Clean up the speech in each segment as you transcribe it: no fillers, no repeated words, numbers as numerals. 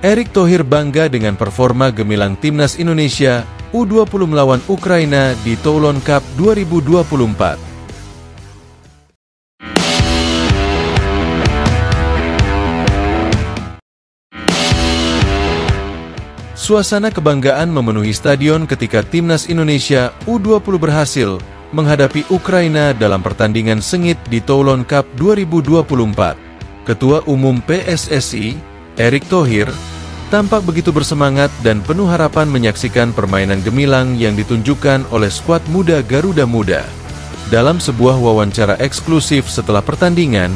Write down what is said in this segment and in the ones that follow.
Erick Thohir bangga dengan performa gemilang Timnas Indonesia U20 melawan Ukraina di Toulon Cup 2024. Suasana kebanggaan memenuhi stadion ketika Timnas Indonesia U20 berhasil menghadapi Ukraina dalam pertandingan sengit di Toulon Cup 2024. Ketua Umum PSSI, Erick Thohir, tampak begitu bersemangat dan penuh harapan menyaksikan permainan gemilang yang ditunjukkan oleh skuad muda Garuda Muda. Dalam sebuah wawancara eksklusif setelah pertandingan,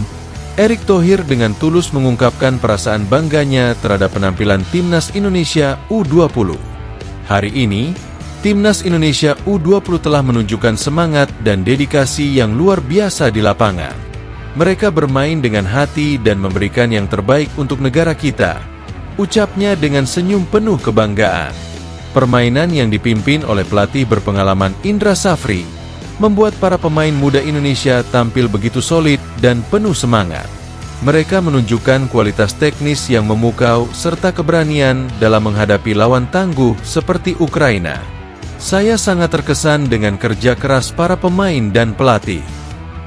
Erick Thohir dengan tulus mengungkapkan perasaan bangganya terhadap penampilan Timnas Indonesia U20. Hari ini, Timnas Indonesia U20 telah menunjukkan semangat dan dedikasi yang luar biasa di lapangan. Mereka bermain dengan hati dan memberikan yang terbaik untuk negara kita, ucapnya dengan senyum penuh kebanggaan. Permainan yang dipimpin oleh pelatih berpengalaman Indra Safri membuat para pemain muda Indonesia tampil begitu solid dan penuh semangat. Mereka menunjukkan kualitas teknis yang memukau serta keberanian dalam menghadapi lawan tangguh seperti Ukraina. Saya sangat terkesan dengan kerja keras para pemain dan pelatih.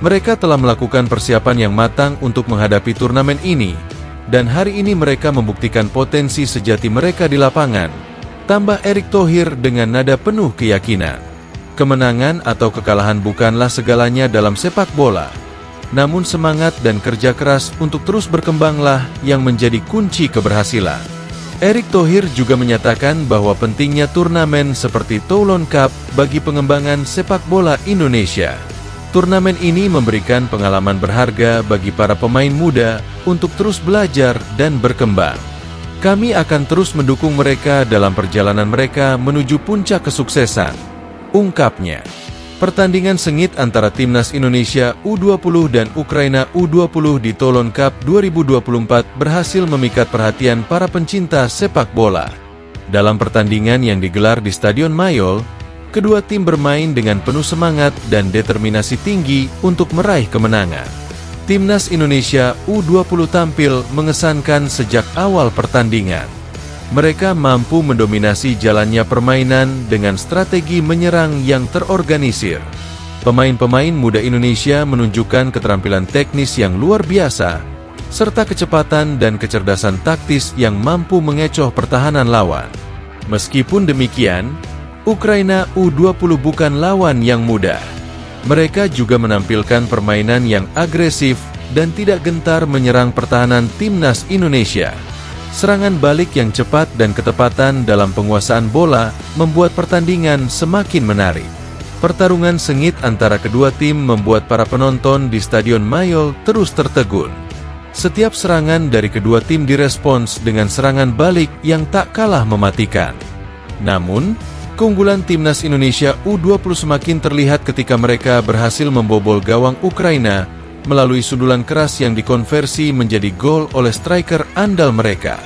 Mereka telah melakukan persiapan yang matang untuk menghadapi turnamen ini, dan hari ini mereka membuktikan potensi sejati mereka di lapangan, tambah Erick Thohir dengan nada penuh keyakinan. Kemenangan atau kekalahan bukanlah segalanya dalam sepak bola, namun semangat dan kerja keras untuk terus berkembanglah yang menjadi kunci keberhasilan. Erick Thohir juga menyatakan bahwa pentingnya turnamen seperti Toulon Cup bagi pengembangan sepak bola Indonesia. Turnamen ini memberikan pengalaman berharga bagi para pemain muda untuk terus belajar dan berkembang. Kami akan terus mendukung mereka dalam perjalanan mereka menuju puncak kesuksesan, ungkapnya. Pertandingan sengit antara Timnas Indonesia U20 dan Ukraina U20 di Toulon Cup 2024 berhasil memikat perhatian para pencinta sepak bola. Dalam pertandingan yang digelar di Stadion Mayol, kedua tim bermain dengan penuh semangat dan determinasi tinggi untuk meraih kemenangan. Timnas Indonesia U20 tampil mengesankan sejak awal pertandingan. Mereka mampu mendominasi jalannya permainan dengan strategi menyerang yang terorganisir. Pemain-pemain muda Indonesia menunjukkan keterampilan teknis yang luar biasa, serta kecepatan dan kecerdasan taktis yang mampu mengecoh pertahanan lawan. Meskipun demikian, Ukraina U20 bukan lawan yang mudah. Mereka juga menampilkan permainan yang agresif dan tidak gentar menyerang pertahanan Timnas Indonesia. Serangan balik yang cepat dan ketepatan dalam penguasaan bola membuat pertandingan semakin menarik. Pertarungan sengit antara kedua tim membuat para penonton di Stadion Mayol terus tertegun. Setiap serangan dari kedua tim direspons dengan serangan balik yang tak kalah mematikan. Namun, keunggulan Timnas Indonesia U20 semakin terlihat ketika mereka berhasil membobol gawang Ukraina melalui sundulan keras yang dikonversi menjadi gol oleh striker andal mereka.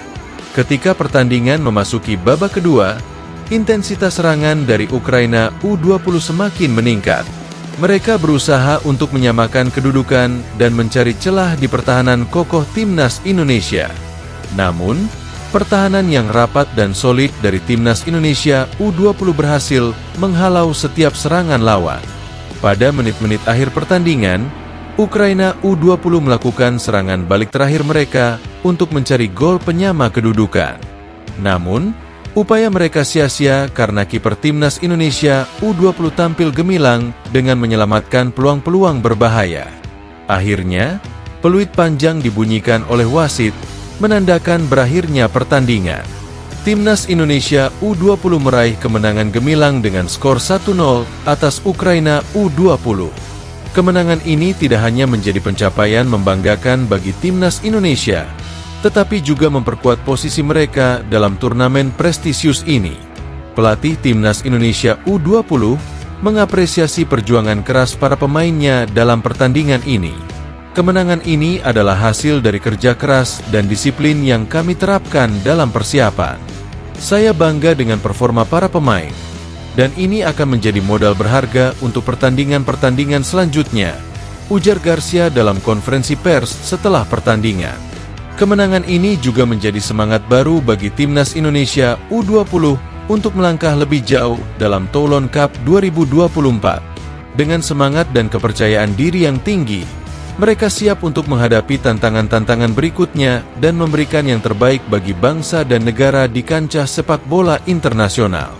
Ketika pertandingan memasuki babak kedua, intensitas serangan dari Ukraina U20 semakin meningkat. Mereka berusaha untuk menyamakan kedudukan dan mencari celah di pertahanan kokoh Timnas Indonesia. Namun, pertahanan yang rapat dan solid dari Timnas Indonesia U20 berhasil menghalau setiap serangan lawan. Pada menit-menit akhir pertandingan, Ukraina U20 melakukan serangan balik terakhir mereka untuk mencari gol penyama kedudukan. Namun, upaya mereka sia-sia karena kiper Timnas Indonesia U20 tampil gemilang dengan menyelamatkan peluang-peluang berbahaya. Akhirnya, peluit panjang dibunyikan oleh wasit, menandakan berakhirnya pertandingan. Timnas Indonesia U20 meraih kemenangan gemilang dengan skor 1-0 atas Ukraina U20. Kemenangan ini tidak hanya menjadi pencapaian membanggakan bagi Timnas Indonesia, tetapi juga memperkuat posisi mereka dalam turnamen prestisius ini. Pelatih Timnas Indonesia U20 mengapresiasi perjuangan keras para pemainnya dalam pertandingan ini. Kemenangan ini adalah hasil dari kerja keras dan disiplin yang kami terapkan dalam persiapan. Saya bangga dengan performa para pemain, dan ini akan menjadi modal berharga untuk pertandingan-pertandingan selanjutnya, ujar Garcia dalam konferensi pers setelah pertandingan. Kemenangan ini juga menjadi semangat baru bagi Timnas Indonesia U20 untuk melangkah lebih jauh dalam Toulon Cup 2024. Dengan semangat dan kepercayaan diri yang tinggi, mereka siap untuk menghadapi tantangan-tantangan berikutnya dan memberikan yang terbaik bagi bangsa dan negara di kancah sepak bola internasional.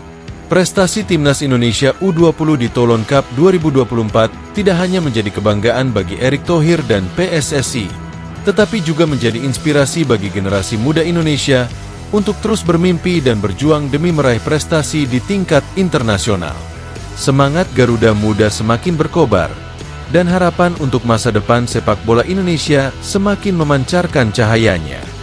Prestasi Timnas Indonesia U20 di Toulon Cup 2024 tidak hanya menjadi kebanggaan bagi Erick Thohir dan PSSI, tetapi juga menjadi inspirasi bagi generasi muda Indonesia untuk terus bermimpi dan berjuang demi meraih prestasi di tingkat internasional. Semangat Garuda Muda semakin berkobar, dan harapan untuk masa depan sepak bola Indonesia semakin memancarkan cahayanya.